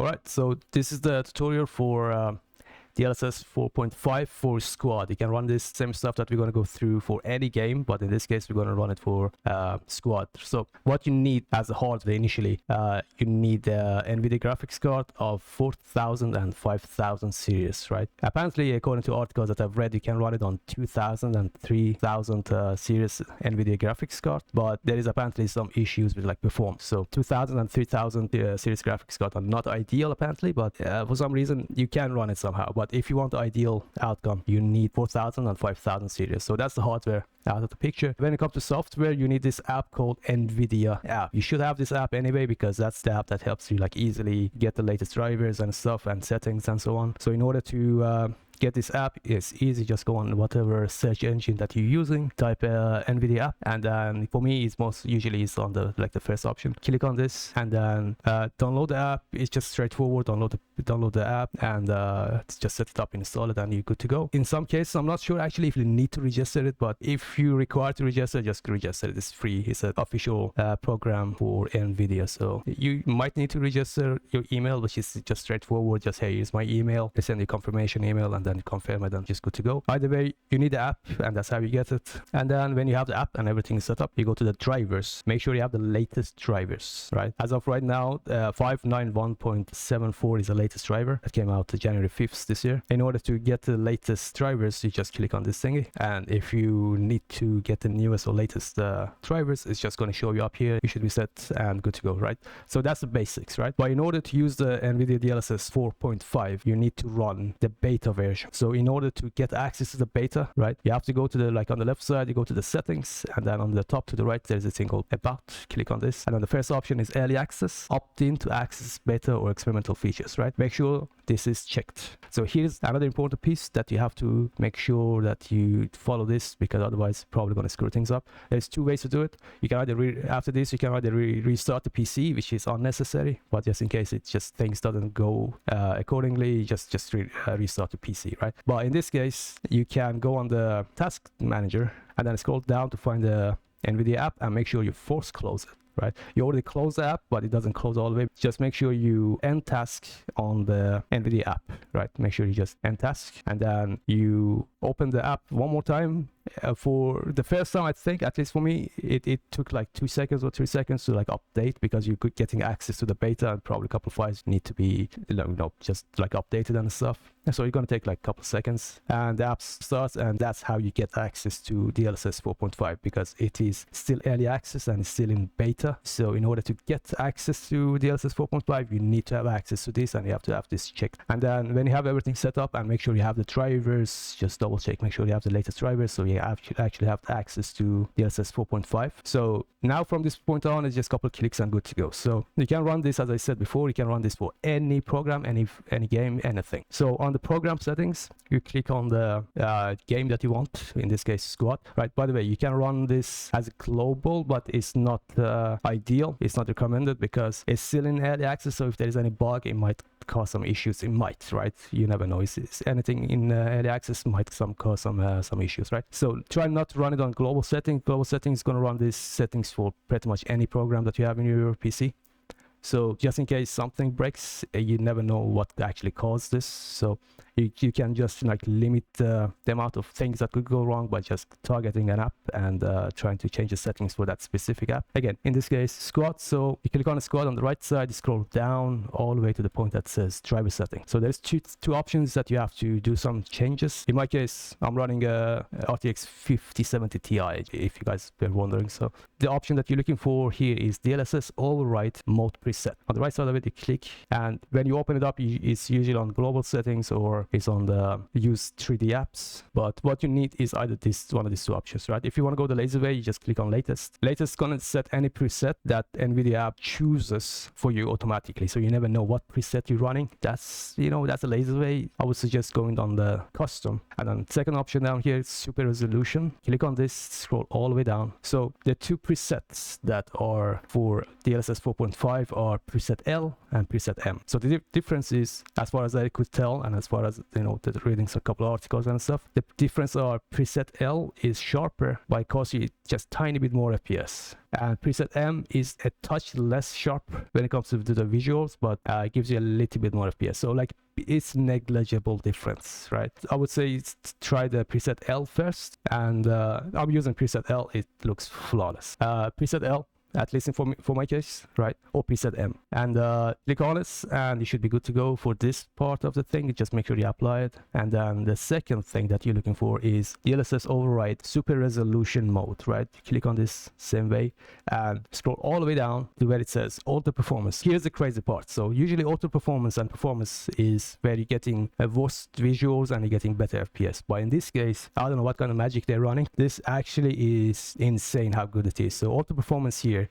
Alright, so this is the tutorial for DLSS 4.5 for squad. You can run this same stuff that we're going to go through for any game, but in this case we're going to run it for squad. So what you need as a hardware initially, you need the Nvidia graphics card of 4000 and 5000 series, right? Apparently, according to articles that I've read, you can run it on 2000 and 3000 series Nvidia graphics card, but there is apparently some issues with like performance. So 2000 and 3000 series graphics card are not ideal apparently, but for some reason you can run it somehow. But if you want the ideal outcome, you need 4000 and 5000 series. So that's the hardware out of the picture. When it comes to software, you need this app called Nvidia app. You should have this app anyway, because that's the app that helps you like easily get the latest drivers and stuff and settings and so on. So in order to get this app, it's easy. Just go on whatever search engine that you're using, type Nvidia app, and then for me it's most usually it's on the first option. Click on this and then download the app. It's just straightforward. Download the app and just set it up, install it, and you're good to go. In some cases, I'm not sure actually if you need to register it, but if you're required to register, just register it. It's free. It's an official program for Nvidia, so you might need to register your email, which is just straightforward. Just hey, here's my email. They send you confirmation email and then confirm it, and just good to go. Either way, you need the app, and that's how you get it. And then when you have the app and everything is set up, you go to the drivers. Make sure you have the latest drivers, right? As of right now, 591.74 is the latest driver that came out January 5th this year. In order to get the latest drivers, you just click on this thingy, and if you need to get the newest or latest drivers, it's just going to show you up here. You should be set and good to go, right? So that's the basics, right? But in order to use the Nvidia DLSS 4.5, you need to run the beta version. So in order to get access to the beta, right, you have to go to the, like on the left side, you go to the settings, and then on the top to the right, there's a thing called about. Click on this, and then the first option is early access. Opt in to access beta or experimental features, right? Make sure this is checked. So here's another important piece that you have to make sure that you follow this, because otherwise probably going to screw things up. There's two ways to do it. You can either after this you can either restart the PC, which is unnecessary, but just in case it just things doesn't go accordingly, just restart the PC, right? But in this case, you can go on the task manager and then scroll down to find the Nvidia app and make sure you force close it. Right, you already close the app, but it doesn't close all the way. Just make sure you end task on the Nvidia app, right? Make sure you just end task, and then you open the app one more time. For the first time, I think, at least for me, it took like 2 seconds or 3 seconds to like update, because you're getting access to the beta, and probably a couple of files need to be, just like updated and stuff. And so you're gonna take like a couple of seconds, and the app starts, and that's how you get access to DLSS 4.5, because it is still early access and it's still in beta. So in order to get access to DLSS 4.5, you need to have access to this, and you have to have this checked. And then when you have everything set up, and make sure you have the drivers, just double check, make sure you have the latest drivers, so you actually have access to DLSS 4.5. So now from this point on, it's just a couple of clicks and good to go. So you can run this, as I said before, you can run this for any program, any game, anything. So on the program settings, you click on the game that you want, in this case squad, right? By the way, you can run this as global, but it's not ideal. It's not recommended because it's still in early access, so if there is any bug, it might cause some issues. It might, right? You never know. It's anything in early access might cause some issues, right? So try not to run it on global settings. Global settings is going to run these settings for pretty much any program that you have in your PC. So just in case something breaks, you never know what actually caused this. So you can just like limit the amount of things that could go wrong by just targeting an app and trying to change the settings for that specific app. Again, in this case, squad. So you click on the squad on the right side, you scroll down all the way to the point that says driver setting. So there's two options that you have to do some changes. In my case, I'm running a RTX 5070 Ti, if you guys were wondering. So the option that you're looking for here is DLSS override mode preset. On the right side of it, you click, and when you open it up, it's usually on global settings or it's on the use 3D apps. But what you need is either one of these two options, right? If you want to go the lazy way, you just click on latest. Latest is gonna set any preset that Nvidia app chooses for you automatically, so you never know what preset you're running. That's that's a lazy way. I would suggest going on the custom. And then second option down here is super resolution. Click on this, scroll all the way down. So the two presets that are for DLSS 4.5 are preset L and preset M. So the difference is, as far as I could tell, and as far as you know, the readings a couple of articles and stuff, the difference are preset L is sharper by causing just tiny bit more FPS, and preset M is a touch less sharp when it comes to the visuals, but gives you a little bit more FPS. So like, it's negligible difference, right? I would say try the preset L first, and I'm using preset L. It looks flawless. Preset L, at least for my case, right? Or preset M, and click on this, and you should be good to go for this part of the thing. Just make sure you apply it. And then the second thing that you're looking for is DLSS override super resolution mode, right? Click on this same way and scroll all the way down to where it says auto performance. Here's the crazy part. So usually auto performance and performance is where you're getting worse visuals and you're getting better FPS, but in this case, I don't know what kind of magic they're running. This actually is insane how good it is. So auto performance here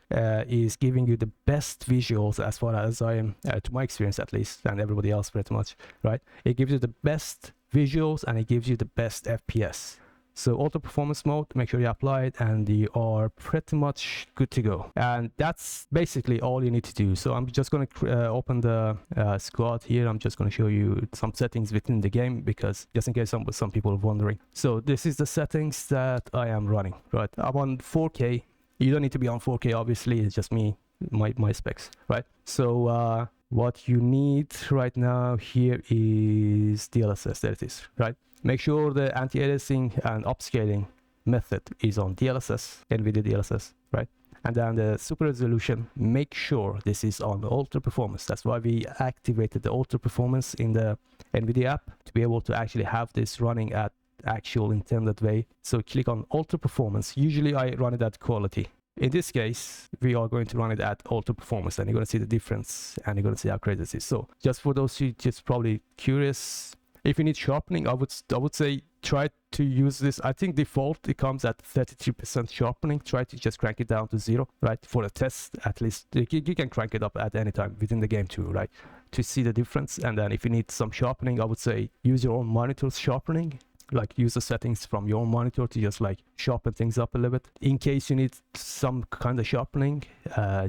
is giving you the best visuals, as far as I am, to my experience at least, and everybody else pretty much, right? It gives you the best visuals and it gives you the best FPS. So auto performance mode, make sure you apply it, and you are pretty much good to go. And that's basically all you need to do. So I'm just going to open the squad here. I'm just going to show you some settings within the game, because just in case some people are wondering. So this is the settings that I am running, right? I'm on 4K. You don't need to be on 4K, obviously. It's just me, my specs, right? So what you need right now here is DLSS. There it is, right? Make sure the anti-aliasing and upscaling method is on DLSS, Nvidia DLSS, right? And then the super resolution, make sure this is on ultra performance. That's why we activated the ultra performance in the Nvidia app, to be able to actually have this running at actual intended way. So click on ultra performance. Usually I run it at quality. In this case, we are going to run it at ultra performance, and you're going to see the difference, and you're going to see how crazy this is. So just for those who just probably curious, if you need sharpening, I would say try to use this. I think default it comes at 33% sharpening. Try to just crank it down to 0, right? For a test, at least you can crank it up at any time within the game too, right? To see the difference. And then if you need some sharpening, I would say use your own monitor's sharpening. Like use the settings from your monitor to just like sharpen things up a little bit. In case you need some kind of sharpening,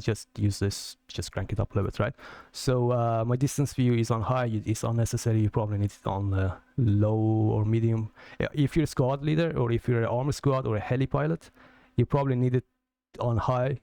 just use this, just crank it up a little bit, right? So my distance view is on high. It's unnecessary. You probably need it on low or medium. If you're a squad leader, or if you're an armor squad or a heli pilot, you probably need it on high,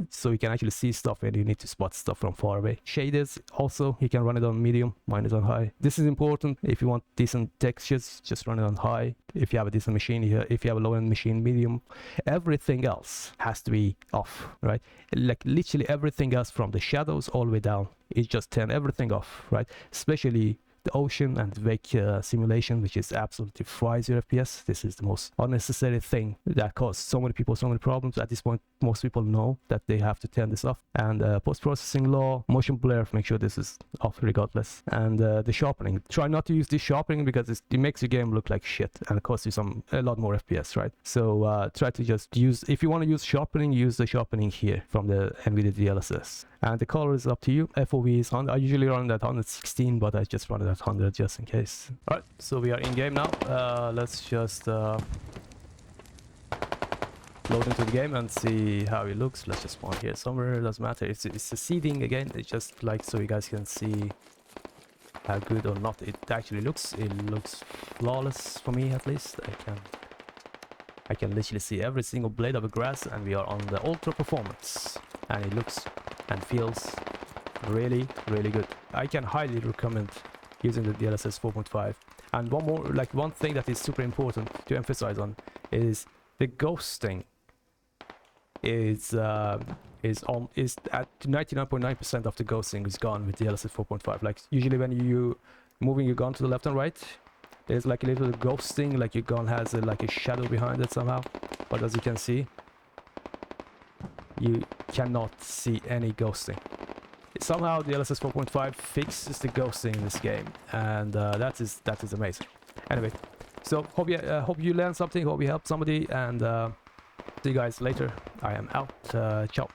so you can actually see stuff and you need to spot stuff from far away. Shaders also, you can run it on medium, mine is on high. This is important. If you want decent textures, just run it on high. If you have a decent machine here, if you have a low-end machine, medium. Everything else has to be off, right? Like literally everything else, from the shadows all the way down, is just turn everything off, right? Especially the ocean and wake simulation, which is absolutely fries your FPS. This is the most unnecessary thing that caused so many people so many problems. At this point, most people know that they have to turn this off. And post-processing law, motion blur, make sure this is off regardless. And the sharpening, try not to use this sharpening, because it makes your game look like shit and it costs you a lot more FPS, right? So try to just use, if you want to use sharpening, use the sharpening here from the Nvidia DLSS. And the color is up to you. FOV is 100. I usually run it at 116, but I just run it at 100 just in case. Alright, so we are in game now. Let's just load into the game and see how it looks. Let's just spawn here somewhere. It doesn't matter. It's a seeding again. It's just like so you guys can see how good or not it actually looks. It looks flawless for me, at least. I can literally see every single blade of the grass, and we are on the ultra performance, and it looks and feels really, really good. I can highly recommend using the DLSS 4.5. And one thing that is super important to emphasize on is the ghosting is at 99.9% of the ghosting is gone with DLSS 4.5. Like usually when you moving your gun to the left and right, there's like a little ghosting, like your gun has like a shadow behind it somehow. But as you can see, you cannot see any ghosting. Somehow the DLSS 4.5 fixes the ghosting in this game, and that is amazing. Anyway, so hope you learned something, hope you helped somebody, and see you guys later. I am out. Ciao.